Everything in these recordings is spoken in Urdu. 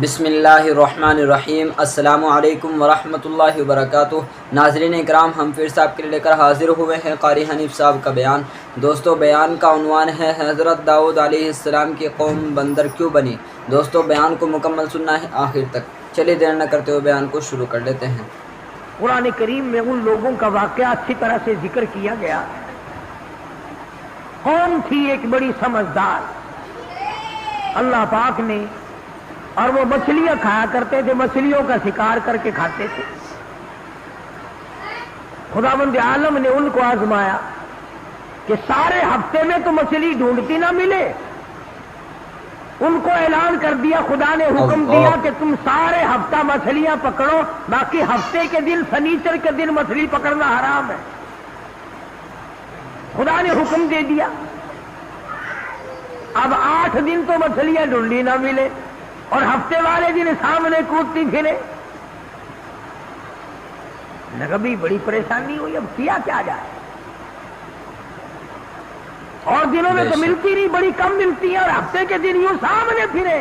بسم اللہ الرحمن الرحیم۔ السلام علیکم ورحمۃ اللہ وبرکاتہ۔ ناظرین اکرام، ہم پھر صاحب کے لیے لے کر حاضر ہوئے ہیں قاری حنیف صاحب کا بیان۔ دوستو، بیان کا عنوان ہے حضرت داؤد علیہ السلام کی قوم بندر کیوں بنی۔ دوستو، بیان کو مکمل سننا ہے آخر تک۔ چلیے دیر نہ کرتے ہوئے بیان کو شروع کر لیتے ہیں۔ قرآن کریم میں ان لوگوں کا واقعہ اچھی طرح سے ذکر کیا گیا۔ قوم تھی ایک بڑی سمجھدار، اللہ پاک نے، اور وہ مچھلیاں کھایا کرتے تھے، مچھلیوں کا شکار کر کے کھاتے تھے۔ خداوند عالم نے ان کو آزمایا کہ سارے ہفتے میں تو مچھلی ڈھونڈتی نہ ملے۔ ان کو اعلان کر دیا، خدا نے حکم دیا کہ تم سارے ہفتہ مچھلیاں پکڑو، باقی ہفتے کے دن سنیچر کے دن مچھلی پکڑنا حرام ہے۔ خدا نے حکم دے دیا۔ اب 8 دن تو مچھلیاں ڈھونڈی نہ ملے اور ہفتے والے دن سامنے کودتی پھرے۔ نگبی بڑی پریشانی ہوئی، اب کیا جائے۔ اور دنوں میں تو ملتی نہیں، بڑی کم ملتی ہے، اور ہفتے کے دن یوں سامنے پھرے۔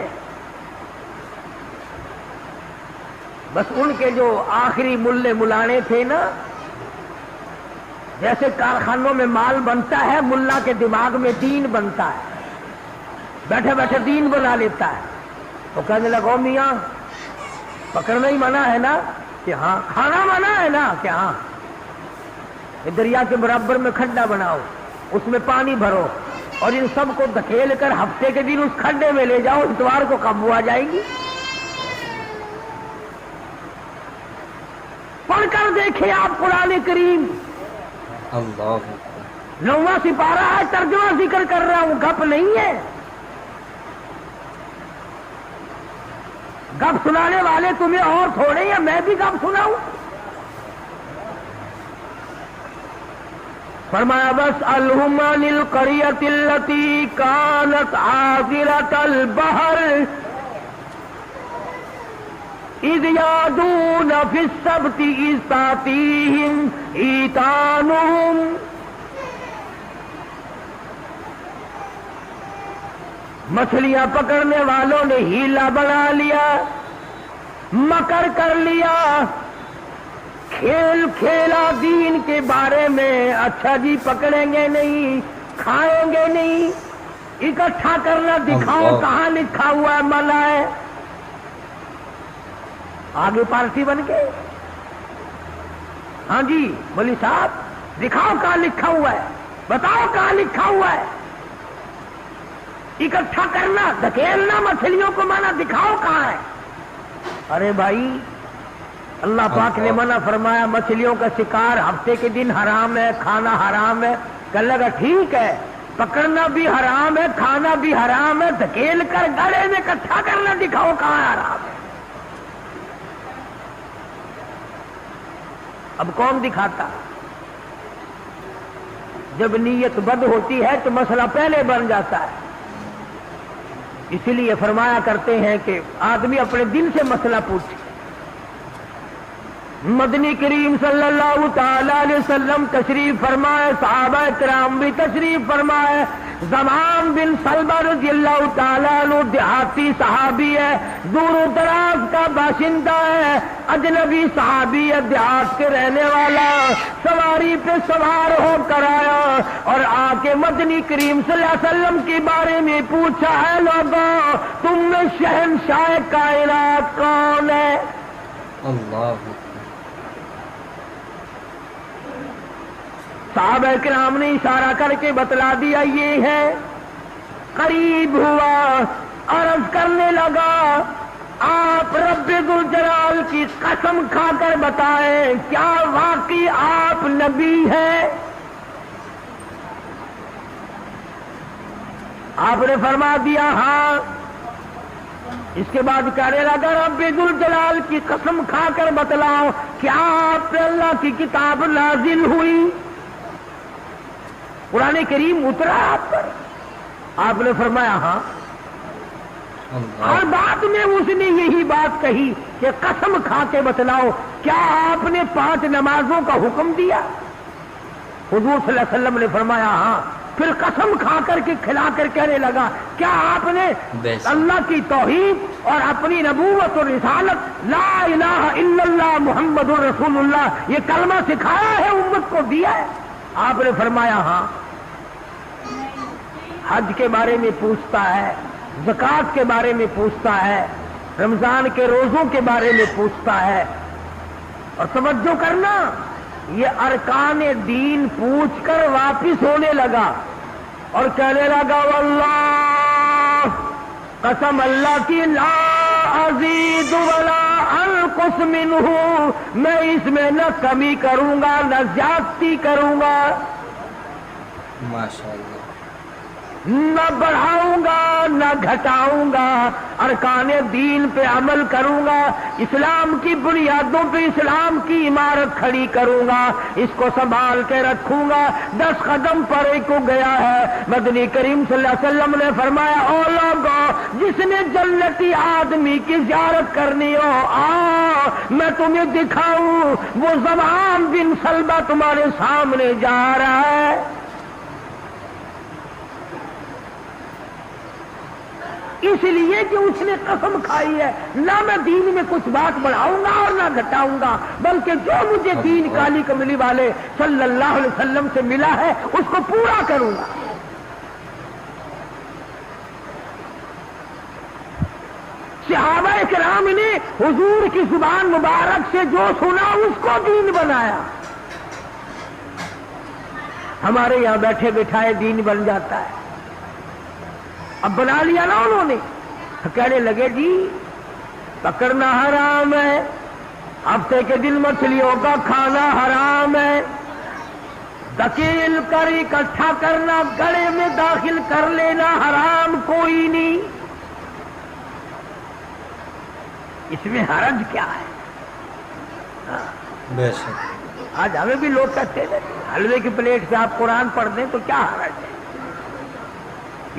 بس ان کے جو آخری ملے ملانے تھے نا، جیسے کارخانوں میں مال بنتا ہے، ملا کے دماغ میں دین بنتا ہے، بیٹھے بیٹھے دین بنا لیتا ہے۔ تو کہنے لگا، میاں پکڑنا ہی منع ہے نا؟ کہ ہاں۔ کھانا منع ہے نا؟ کہ ہاں۔ دریا کے برابر میں کھڈا بناؤ، اس میں پانی بھرو، اور ان سب کو دھکیل کر ہفتے کے دن اس کھڈے میں لے جاؤ، اتوار کو قابو آ جائے گی۔ پڑھ کر دیکھیں آپ قرآن کریم، اللہ 9واں سپارہ ہے، ترجمہ ذکر کر رہا ہوں، گپ نہیں ہے۔ گپ سنانے والے تمہیں اور تھوڑے ہیں، میں بھی گپ سناؤں؟ فرمایا بس الہم عن القریۃ التی کانت حاضرۃ البحر اذ یعدون فی السبت اذ تأتیہم حیتانہم۔ مچھلیاں پکڑنے والوں نے ہیلا بنا لیا، مکر کر لیا، کھیل کھیلا دین کے بارے میں۔ اچھا جی، پکڑیں گے نہیں، کھائیں گے نہیں، اکٹھا کرنا دکھاؤ کہاں لکھا ہوا ہے، منع ہے۔ آگے پارٹی بن گئے۔ ہاں جی مولی صاحب، دکھاؤ کہاں لکھا ہوا ہے، بتاؤ کہاں لکھا ہوا ہے۔ اکٹھا کرنا، دھکیلنا مچھلیوں کو منع، دکھاؤ کہاں ہے۔ ارے بھائی، اللہ پاک نے منع فرمایا، مچھلیوں کا شکار ہفتے کے دن حرام ہے، کھانا حرام ہے۔ کہنے لگا ٹھیک ہے، پکڑنا بھی حرام ہے، کھانا بھی حرام ہے، دھکیل کر گڑے میں اکٹھا کرنا دکھاؤ کہاں حرام ہے۔ اب کون دکھاتا؟ جب نیت بد ہوتی ہے تو مسئلہ پہلے بن جاتا ہے۔ اسی لیے فرمایا کرتے ہیں کہ آدمی اپنے دل سے مسئلہ پوچھے۔ مدنی کریم صلی اللہ تعالی علیہ وسلم تشریف فرمائے، صحابہ کرام بھی تشریف فرمائے۔ زمان بن سلمہ رضی اللہ تعالیٰ عنہ دیہاتی صحابی ہے، دور و دراز کا باشندہ ہے، اجنبی صحابی ہے، دیہات کے رہنے والا، سواری پہ سوار ہو کر آیا اور آ کے مدنی کریم صلی اللہ علیہ وسلم کے بارے میں پوچھا، ہے لوگوں، تم میں شہنشاہ کائنات کون ہے؟ اللہ صحابہ کرام نے اشارہ کر کے بتلا دیا، یہ ہے۔ قریب ہوا، عرض کرنے لگا، آپ رب ذوالجلال کی قسم کھا کر بتائیں، کیا واقعی آپ نبی ہیں؟ آپ نے فرما دیا ہاں۔ اس کے بعد کہنے لگا، رب ذوالجلال کی قسم کھا کر بتلاؤ، کیا آپ پہ اللہ کی کتاب نازل ہوئی؟ قرآن کریم اترا آپ پر؟ آپ نے فرمایا ہاں۔ اور بعد میں اس نے یہی بات کہی کہ قسم کھا کے بتلاؤ، کیا آپ نے 5 نمازوں کا حکم دیا؟ حضور صلی اللہ علیہ وسلم نے فرمایا ہاں۔ پھر قسم کھا کر کے کھلا کر کہنے لگا کیا آپ نے اللہ کی توحید اور اپنی نبوت اور رسالت لا الہ الا اللہ محمد رسول اللہ یہ کلمہ سکھایا ہے، امت کو دیا ہے؟ آپ نے فرمایا ہاں۔ حج کے بارے میں پوچھتا ہے، زکوٰۃ کے بارے میں پوچھتا ہے، رمضان کے روزوں کے بارے میں پوچھتا ہے، اور توجہ کرنا یہ ارکان دین پوچھ کر واپس ہونے لگا اور کہنے لگا واللہ، قسم اللہ کی، لا ازید ولا انقص منہ، میں اس میں نہ کمی کروں گا نہ زیادتی کروں گا، ماشاءاللہ، نہ بڑھاؤں گا نہ گھٹاؤں گا، ارکان دین پہ عمل کروں گا، اسلام کی بنیادوں پہ اسلام کی عمارت کھڑی کروں گا، اس کو سنبھال کے رکھوں گا۔ 10 قدم پرے کو گیا ہے، مدنی کریم صلی اللہ علیہ وسلم نے فرمایا او لوگو، جس نے جنتی آدمی کی زیارت کرنی ہو آ، میں تمہیں دکھاؤں، وہ زمام بن سلبہ تمہارے سامنے جا رہا ہے۔ اس لیے کہ اس نے قسم کھائی ہے نہ میں دین میں کچھ بات بڑھاؤں گا اور نہ گھٹاؤں گا، بلکہ جو مجھے دین کالی کملی والے صلی اللہ علیہ وسلم سے ملا ہے اس کو پورا کروں گا۔ صحابہ کرام نے حضور کی زبان مبارک سے جو سنا اس کو دین بنایا۔ ہمارے یہاں بیٹھے بٹھائے دین بن جاتا ہے، اب بنا لیا نا انہوں نے، کہنے لگے جی پکڑنا حرام ہے، ہفتے کے دن مچھلیوں کا کھانا حرام ہے، دکیل کر اکٹھا کرنا گڑے میں داخل کر لینا حرام کوئی نہیں، اس میں حرج کیا ہے؟ بے شک آج ہمیں بھی لوگ کہتے ہیں حلوے کی پلیٹ سے آپ قرآن پڑھ دیں تو کیا حرج ہے،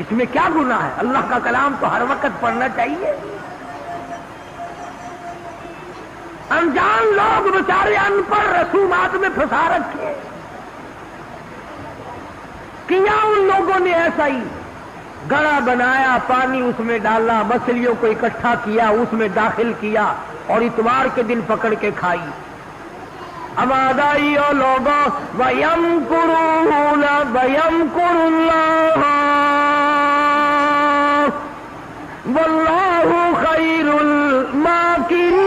اس میں کیا گناہ ہے؟ اللہ کا کلام تو ہر وقت پڑھنا چاہیے۔ انجان لوگ بیچارے ان پڑھ رسومات میں پھنسا رکھے، کیا ان لوگوں نے ایسا ہی گڑا بنایا، پانی اس میں ڈالا، مچھلیوں کو اکٹھا کیا، اس میں داخل کیا اور اتوار کے دن پکڑ کے کھائی۔ آواز آئی او لوگوں وَيَمْكُرُونَ وَيَمْكُرُ اللَّهُ وَاللَّهُ خَيْرُ الْمَاكِرِينَ۔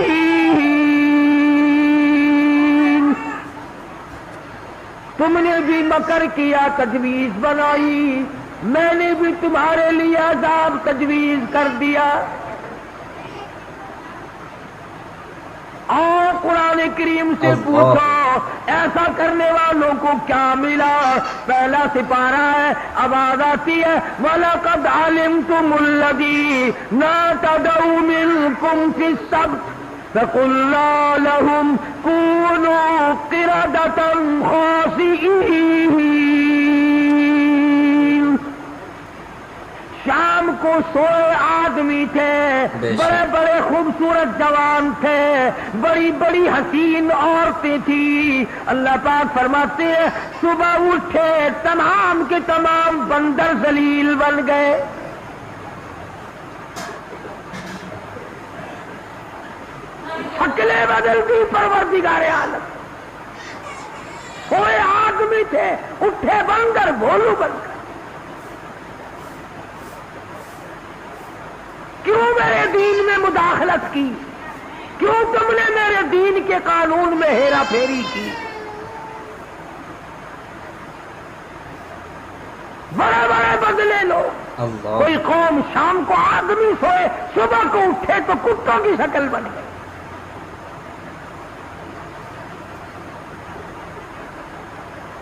تم نے بھی مکر کیا، تجویز بنائی، میں نے بھی تمہارے لیے عذاب تجویز کر دیا۔ اور قرآن کریم سے پوچھو ایسا کرنے والوں کو کیا ملا؟ پہلا سپارہ ہے، آواز آتی ہے وَلَقَدْ عَلِمْتُمُ الَّذِينَ اعْتَدَوْا مِنْكُمْ فِي السَّبْتِ فَقُلْنَا لَهُمْ كُونُوا قِرَدَةً خَاسِئِينَ۔ شام کو سوئے آدمی تھے، بڑے بڑے خوبصورت جوان تھے، بڑی بڑی حسین عورتیں تھیں، اللہ پاک فرماتے ہیں صبح اٹھے تمام کے تمام بندر ذلیل بن گئے۔ شکلیں بدل دی پروردگار عالم، سوئے آدمی تھے اٹھے بندر بھولو بن گئے۔ کیوں میرے دین میں مداخلت کی؟ کیوں تم نے میرے دین کے قانون میں ہیرا پھیری کی؟ بڑے بڑے بدلے لو۔ کوئی قوم شام کو آدمی سوئے، صبح کو اٹھے تو کتوں کی شکل بن گئی۔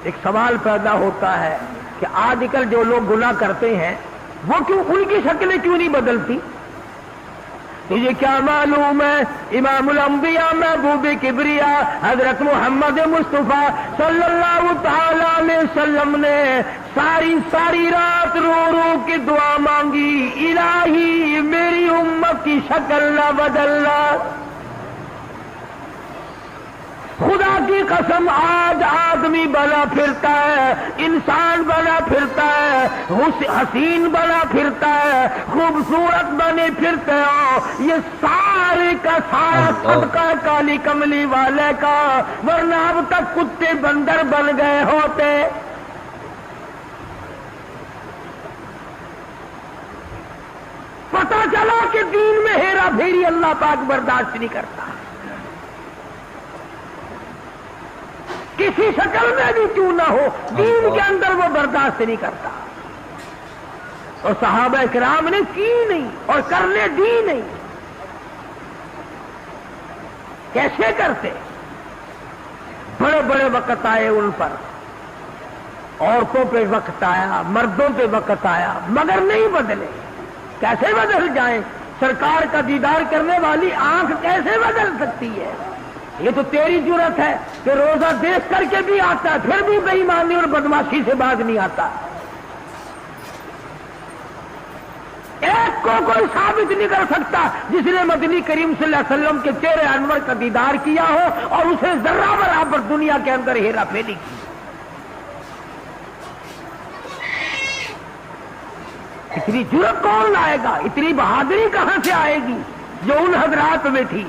ایک سوال پیدا ہوتا ہے کہ آج کل جو لوگ گناہ کرتے ہیں وہ کیوں، ان کی شکلیں کیوں نہیں بدلتی؟ تجھے کیا معلوم ہے امام الانبیاء محبوب کبریا حضرت محمد مصطفیٰ صلی اللہ تعالی علیہ وسلم نے ساری رات رو رو کے دعا مانگی، الہی میری امت کی شکل نہ بدلنا۔ خدا کی قسم آج آدمی بنا پھرتا ہے، انسان بنا پھرتا ہے، حسین بنا پھرتا ہے، خوبصورت بنے پھرتے ہو، یہ سارے کا سارا صدقہ کالی کملی والے کا، ورنہ اب تک کتے بندر بن گئے ہوتے۔ پتہ چلا کہ دین میں ہیرا پھیری اللہ پاک برداشت نہیں کرتا، کسی شکل میں بھی کیوں نہ ہو، دین کے اندر وہ برداشت نہیں کرتا۔ اور صحابہ کرام نے کی نہیں اور کرنے دی نہیں۔ کیسے کرتے؟ بڑے بڑے وقت آئے ان پر، عورتوں پہ وقت آیا، مردوں پہ وقت آیا، مگر نہیں بدلے۔ کیسے بدل جائیں؟ سرکار کا دیدار کرنے والی آنکھ کیسے بدل سکتی ہے؟ یہ تو تیری جرت ہے کہ روزہ دیکھ کر کے بھی آتا ہے پھر بھی بے ایمانی اور بدماشی سے باز نہیں آتا۔ ایک کو کوئی ثابت نہیں کر سکتا جس نے مدنی کریم صلی اللہ علیہ وسلم کے چہرے انور کا دیدار کیا ہو اور اسے ذرہ برابر دنیا کے اندر ہیرا پھیری کی۔ اتنی جرت کون لائے گا؟ اتنی بہادری کہاں سے آئے گی جو ان حضرات میں تھی؟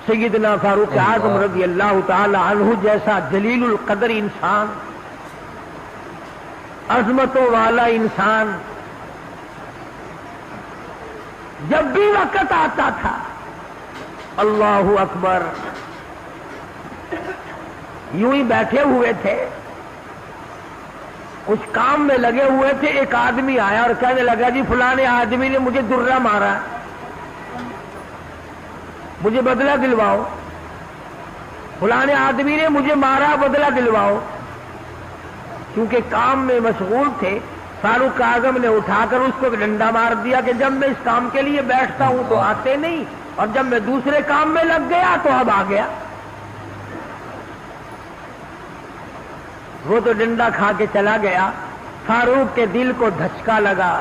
سیدنا فاروق اعظم رضی اللہ تعالی عنہ جیسا جلیل القدر انسان، عظمتوں والا انسان، جب بھی وقت آتا تھا اللہ اکبر، یوں ہی بیٹھے ہوئے تھے، کچھ کام میں لگے ہوئے تھے، ایک آدمی آیا اور کہنے لگا جی فلانے آدمی نے مجھے درہ مارا، مجھے بدلہ دلواؤ، فلانے آدمی نے مجھے مارا، بدلہ دلواؤ۔ کیونکہ کام میں مشغول تھے، فاروق اعظم نے اٹھا کر اس کو ڈنڈا مار دیا کہ جب میں اس کام کے لیے بیٹھتا ہوں تو آتے نہیں، اور جب میں دوسرے کام میں لگ گیا تو اب آ گیا۔ وہ تو ڈنڈا کھا کے چلا گیا، فاروق کے دل کو دھچکا لگا۔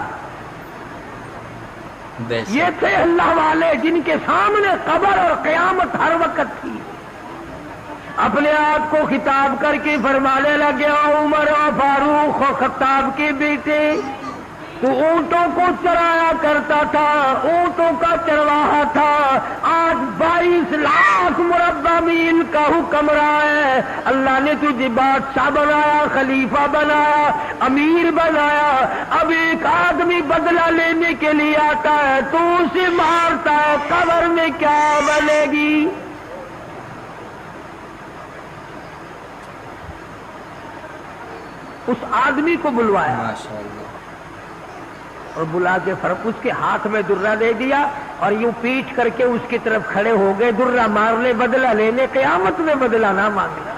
یہ تھے اللہ والے جن کے سامنے قبر اور قیامت ہر وقت تھی۔ اپنے آپ کو خطاب کر کے فرمانے لگے، عمر و فاروق و خطاب کے بیٹے، تو اونٹوں کو چرایا کرتا تھا، اونٹوں کا چرواہا تھا، آج 22 لاکھ مربع میل کا حکمراں ہے۔ اللہ نے تجھے بادشاہ بنایا، خلیفہ بنایا، امیر بنایا، اب ایک آدمی بدلہ لینے کے لیے آتا ہے تو اسے مارتا ہے، قبر میں کیا بنے گی؟ اس آدمی کو بلوایا ماشاءاللہ، اور بلا کے فرق اس کے ہاتھ میں درہ دے دیا اور یوں پیٹ کر کے اس کی طرف کھڑے ہو گئے، درہ مارنے، بدلہ لینے، قیامت میں بدلہ نہ مانگنا۔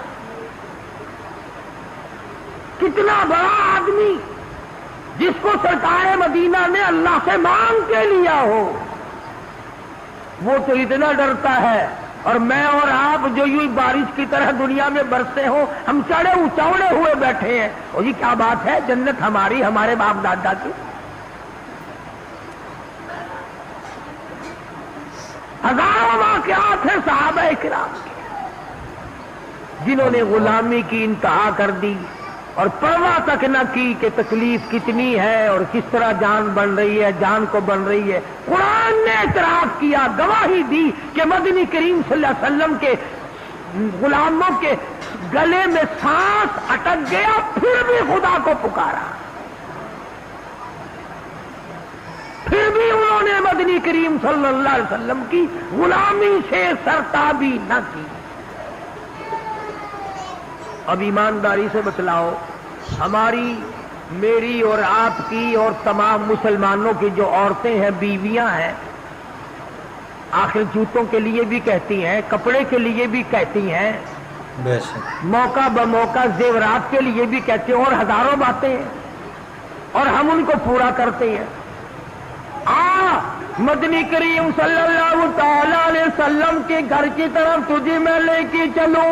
کتنا بڑا آدمی جس کو سرکار مدینہ نے اللہ سے مانگ کے لیا ہو، وہ تو اتنا ڈرتا ہے، اور میں اور آپ جو یوں بارش کی طرح دنیا میں برستے ہو، ہم چوڑے ہوئے بیٹھے ہیں، اور یہ کیا بات ہے؟ جنت ہماری، ہمارے باپ دادا کی۔ ہزاروں واقعات ہیں صحابہ کرام کے جنہوں نے غلامی کی انتہا کر دی اور پرواہ تک نہ کی کہ تکلیف کتنی ہے اور کس طرح جان بن رہی ہے، جان کو بن رہی ہے۔ قرآن نے اعتراف کیا، گواہی دی کہ مدنی کریم صلی اللہ علیہ وسلم کے غلاموں کے گلے میں سانس اٹک گیا، پھر بھی خدا کو پکارا، پھر بھی انہوں نے مدنی کریم صلی اللہ علیہ وسلم کی غلامی سے سرتابی نہ کی۔ اب ایمانداری سے بتلاؤ، ہماری، میری اور آپ کی اور تمام مسلمانوں کی جو عورتیں ہیں، بیویاں ہیں، آخر جوتوں کے لیے بھی کہتی ہیں، کپڑے کے لیے بھی کہتی ہیں، بے شک موقع بموقع زیورات کے لیے بھی کہتے ہیں، اور ہزاروں باتیں ہیں، اور ہم ان کو پورا کرتے ہیں۔ مدنی کریم صلی اللہ تعالی علیہ وسلم کے گھر کی طرف تجھے میں لے کے چلوں۔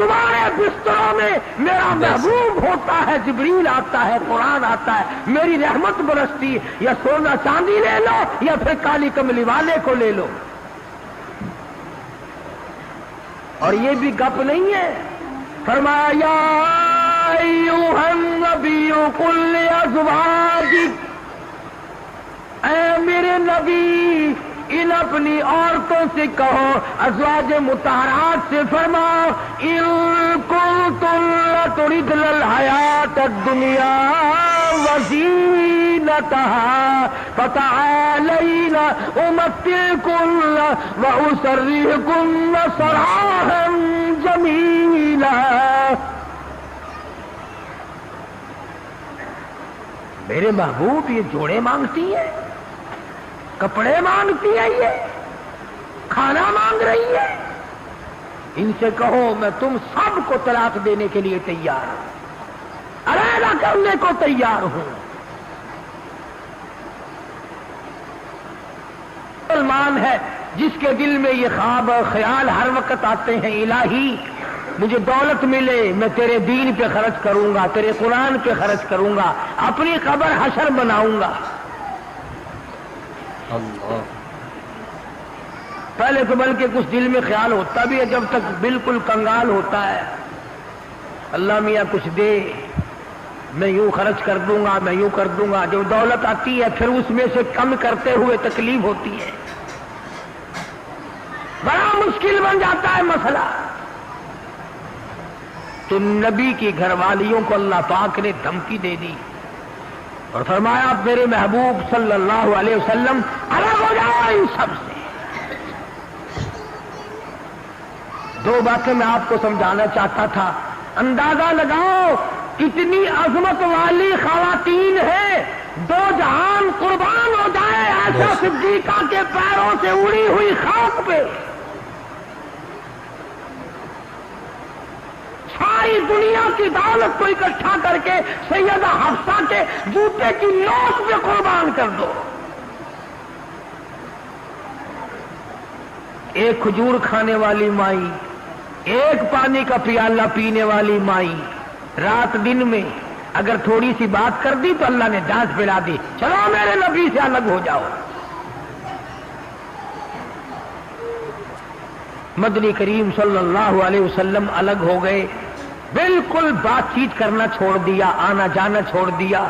تمہارے بستروں میں میرا محبوب ہوتا ہے، جبریل آتا ہے، قرآن آتا ہے، میری رحمت برستی ہے، یا سونا چاندی لے لو یا پھر کالی کملی والے کو لے لو۔ اور یہ بھی گپ نہیں ہے، فرمایا یا ایھا النبی قل لازواجک، اے میرے نبی ان اپنی عورتوں سے کہو، ازواج مطہرات سے فرماؤ، ان کنتن لتردن الحیات الدنیا وزینتہا فتعالین امتعکن واسرحکن سراحا جمیلا۔ میرے محبوب یہ جوڑے مانگتی ہے، کپڑے مانگتی ہے، یہ کھانا مانگ رہی ہے، ان سے کہو میں تم سب کو طلاق دینے کے لیے تیار ہوں، علیحدہ کرنے کو تیار ہوں۔ مسلمان ہے جس کے دل میں یہ خواب اور خیال ہر وقت آتے ہیں، الہی مجھے دولت ملے، میں تیرے دین پہ خرچ کروں گا، تیرے قرآن پہ خرچ کروں گا، اپنی قبر حشر بناؤں گا۔ اللہ پہلے تو بلکہ کچھ دل میں خیال ہوتا بھی ہے، جب تک بالکل کنگال ہوتا ہے، اللہ میاں کچھ دے، میں یوں خرچ کر دوں گا، میں یوں کر دوں گا۔ جب دولت آتی ہے پھر اس میں سے کم کرتے ہوئے تکلیف ہوتی ہے، بڑا مشکل بن جاتا ہے مسئلہ۔ تو نبی کی گھر والیوں کو اللہ پاک نے دھمکی دے دی اور فرمایا میرے محبوب صلی اللہ علیہ وسلم الگ ہو جاؤ ان سب سے۔ دو باتیں میں آپ کو سمجھانا چاہتا تھا، اندازہ لگاؤ کتنی عظمت والی خواتین ہیں، دو جہان قربان ہو جائے عائشہ صدیقہ کے پیروں سے اڑی ہوئی خاک پہ، ساری دنیا کی دولت کو اکٹھا کر کے سیدہ حفصہ کے جوتے کی نوک پہ قربان کر دو۔ ایک کھجور کھانے والی مائی، ایک پانی کا پیالہ پینے والی مائی، رات دن میں اگر تھوڑی سی بات کر دی تو اللہ نے ڈانٹ پلا دی، چلو میرے نبی سے الگ ہو جاؤ۔ مدنی کریم صلی اللہ علیہ وسلم الگ ہو گئے، بالکل بات چیت کرنا چھوڑ دیا، آنا جانا چھوڑ دیا۔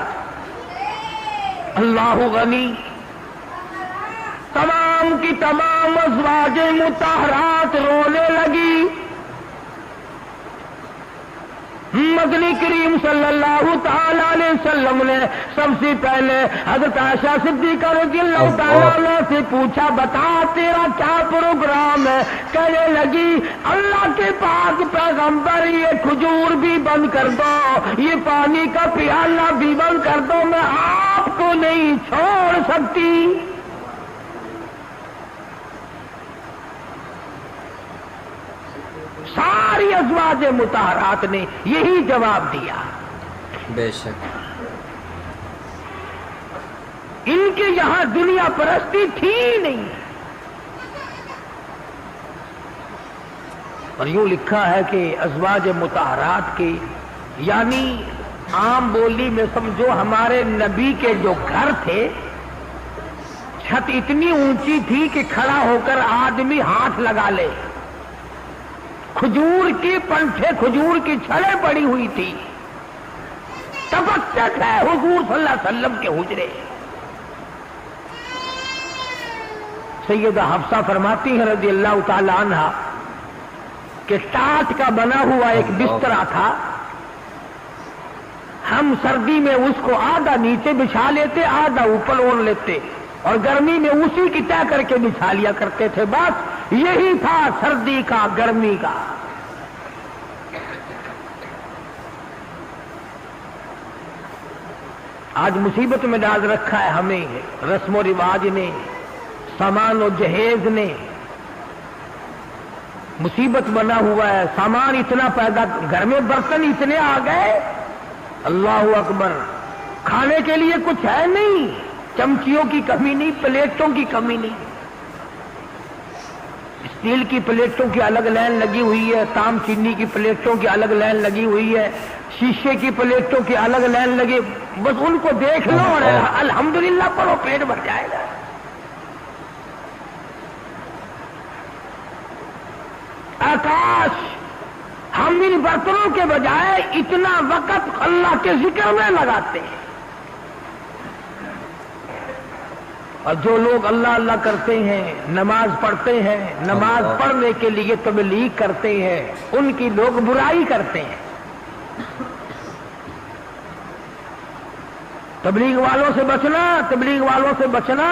اللہ غنی، تمام کی تمام ازواج مطہرات رونے لگی۔ مدنی کریم صلی اللہ تعالی علیہ وسلم نے سب سے پہلے حضرت عائشہ صدیقہ رضی اللہ تعالی عنہ سے پوچھا بتا تیرا کیا پروگرام ہے؟ کہنے لگی اللہ کے پاک پیغمبر یہ کھجور بھی بند کر دو، یہ پانی کا پیالہ بھی بند کر دو، میں آپ کو نہیں چھوڑ سکتی۔ ساری ازواج مطہرات نے یہی جواب دیا۔ بے شک ان کے یہاں دنیا پرستی تھی نہیں، اور یوں لکھا ہے کہ ازواج مطہرات کے یعنی عام بولی میں سمجھو ہمارے نبی کے جو گھر تھے، چھت اتنی اونچی تھی کہ کھڑا ہو کر آدمی ہاتھ لگا لے، کھجور کی پنکھے، کھجور کی چھڑیں پڑی ہوئی تھی، تبکک ہے حضور صلی اللہ علیہ وسلم کے حجرے۔ سیدہ حفصہ فرماتی ہے رضی اللہ تعالی عنہا کہ ٹاٹ کا بنا ہوا ایک بسترا تھا، ہم سردی میں اس کو آدھا نیچے بچھا لیتے، آدھا اوپر اوڑھ لیتے، اور گرمی میں اسی کی طے کر کے بچھا لیا کرتے تھے۔ بس یہی تھا سردی کا، گرمی کا۔ آج مصیبت میں ڈال رکھا ہے ہمیں رسم و رواج نے، سامان و جہیز نے، مصیبت بنا ہوا ہے، سامان اتنا پیدا، گھر میں برتن اتنے آ گئے، اللہ اکبر، کھانے کے لیے کچھ ہے نہیں، چمچیوں کی کمی نہیں، پلیٹوں کی کمی نہیں، اسٹیل کی پلیٹوں کی الگ لائن لگی ہوئی ہے، تام چینی کی پلیٹوں کی الگ لائن لگی ہوئی ہے، شیشے کی پلیٹوں کی الگ لائن لگی، بس ان کو دیکھ لو اور الحمدللہ پڑھو، پیٹ بھر جائے گا۔ آکاش، ہم ان برتنوں کے بجائے اتنا وقت اللہ کے ذکر میں لگاتے ہیں، اور جو لوگ اللہ اللہ کرتے ہیں، نماز پڑھتے ہیں، نماز پڑھنے کے لیے تبلیغ کرتے ہیں، ان کی لوگ برائی کرتے ہیں۔ تبلیغ والوں سے بچنا، تبلیغ والوں سے بچنا،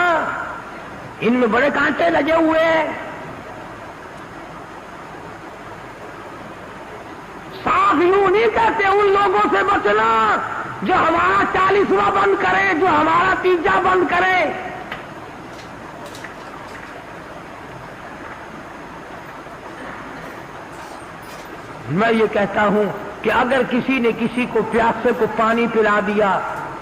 ان میں بڑے کانٹے لگے ہوئے ہیں۔ صاف یوں نہیں کہتے ان لوگوں سے بچنا جو ہمارا 40واں بند کرے، جو ہمارا 30 بند کرے۔ میں یہ کہتا ہوں کہ اگر کسی نے کسی کو پیاسے کو پانی پلا دیا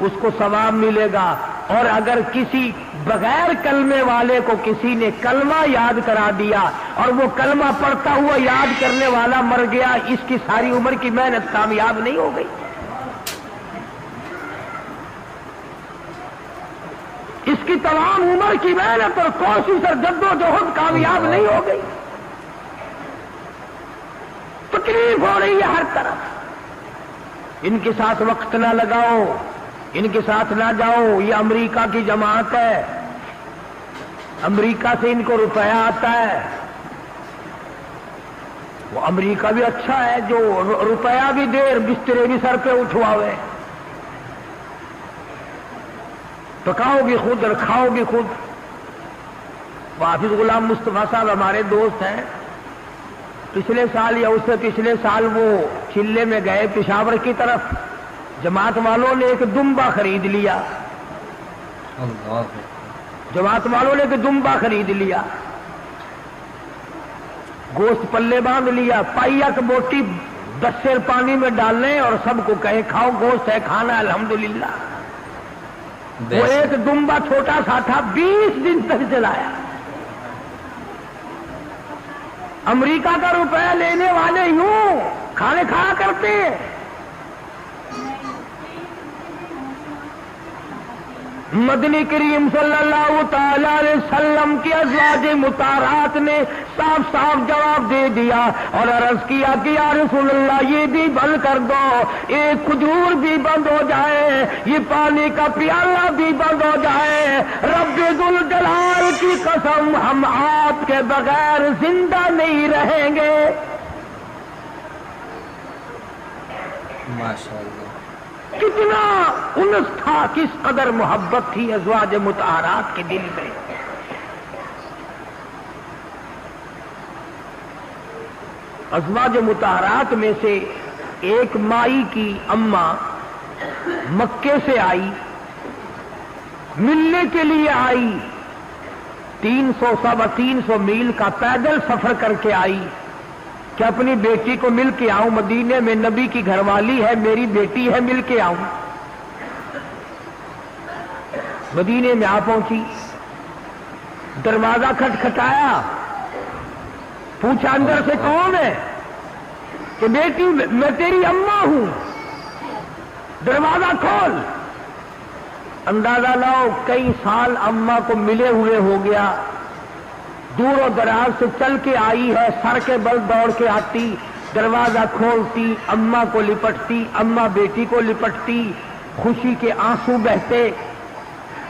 اس کو ثواب ملے گا، اور اگر کسی بغیر کلمے والے کو کسی نے کلمہ یاد کرا دیا اور وہ کلمہ پڑھتا ہوا یاد کرنے والا مر گیا، اس کی ساری عمر کی محنت کامیاب نہیں ہو گئی، اس کی تمام عمر کی محنت اور کوشش اور جدوجہد کامیاب نہیں ہو گئی۔ تکلیف ہو رہی ہے ہر طرف، ان کے ساتھ وقت نہ لگاؤ، ان کے ساتھ نہ جاؤ، یہ امریکہ کی جماعت ہے، امریکہ سے ان کو روپیہ آتا ہے، وہ امریکہ بھی اچھا ہے جو روپیہ بھی دے اور بسترے بھی سر پہ اٹھواوے، پکاؤ بھی خود اور کھاؤ بھی خود۔ حافظ غلام مصطفیٰ صاحب ہمارے دوست ہیں، پچھلے سال یا اس سے پچھلے سال وہ چلے میں گئے پشاور کی طرف، جماعت والوں نے ایک دمبا خرید لیا، جماعت والوں نے ایک دمبا خرید لیا، گوشت پلے باندھ لیا، پائیا کی بوٹی 10 سیر پانی میں ڈالنے اور سب کو کہے کھاؤ، گوشت ہے کھانا الحمدللہ۔ وہ ایک دمبا چھوٹا سا تھا، 20 دن تک چلایا۔ امریکہ کا روپیہ لینے والے یوں کھانے کھایا کرتے ہیں۔ مدنی کریم صلی اللہ تعالی علیہ وسلم کی ازواج مطہرات نے صاف صاف جواب دے دیا اور عرض کیا کہ یا رسول اللہ یہ بھی بند کر دو، ایک کھجور بھی بند ہو جائے، یہ پانی کا پیالہ بھی بند ہو جائے، رب ذوالجلال کی قسم ہم آپ کے بغیر زندہ نہیں رہیں گے۔ ماشاءاللہ، کتنا انس تھا، کس قدر محبت تھی ازواج مطہرات کے دل میں۔ ازواج مطہرات میں سے ایک مائی کی اماں مکے سے آئی، ملنے کے لیے آئی، 300 میل کا پیدل سفر کر کے آئی کہ اپنی بیٹی کو مل کے آؤں، مدینے میں نبی کی گھر والی ہے، میری بیٹی ہے، مل کے آؤں۔ مدینے میں آ پہنچی، دروازہ کھٹکھٹایا، پوچھا اندر سے کون ہے؟ کہ بیٹی میں تیری اماں ہوں، دروازہ کھول۔ اندازہ لاؤ کئی سال اماں کو ملے ہوئے ہو گیا، دور و دراز سے چل کے آئی ہے، سر کے بل دوڑ کے آتی، دروازہ کھولتی، اماں کو لپٹتی، اماں بیٹی کو لپٹتی، خوشی کے آنسو بہتے۔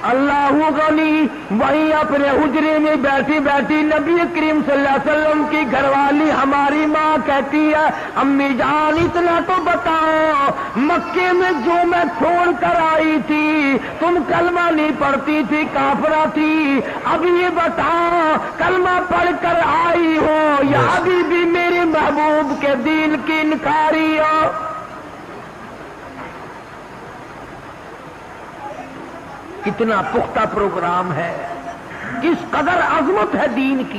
اللہ غنی وہیں اپنے حجرے میں بیٹھی بیٹھی نبی کریم صلی اللہ علیہ وسلم کی گھر والی ہماری ماں کہتی ہے امی جان اتنا تو بتاؤ، مکے میں جو میں چھوڑ کر آئی تھی تم کلمہ نہیں پڑھتی تھی، کافرہ تھی، اب یہ بتاؤ کلمہ پڑھ کر آئی ہو یا ابھی بھی میرے محبوب کے دین کی انکاری ہو؟ کتنا پختہ پروگرام ہے، کس قدر عظمت ہے دین کی۔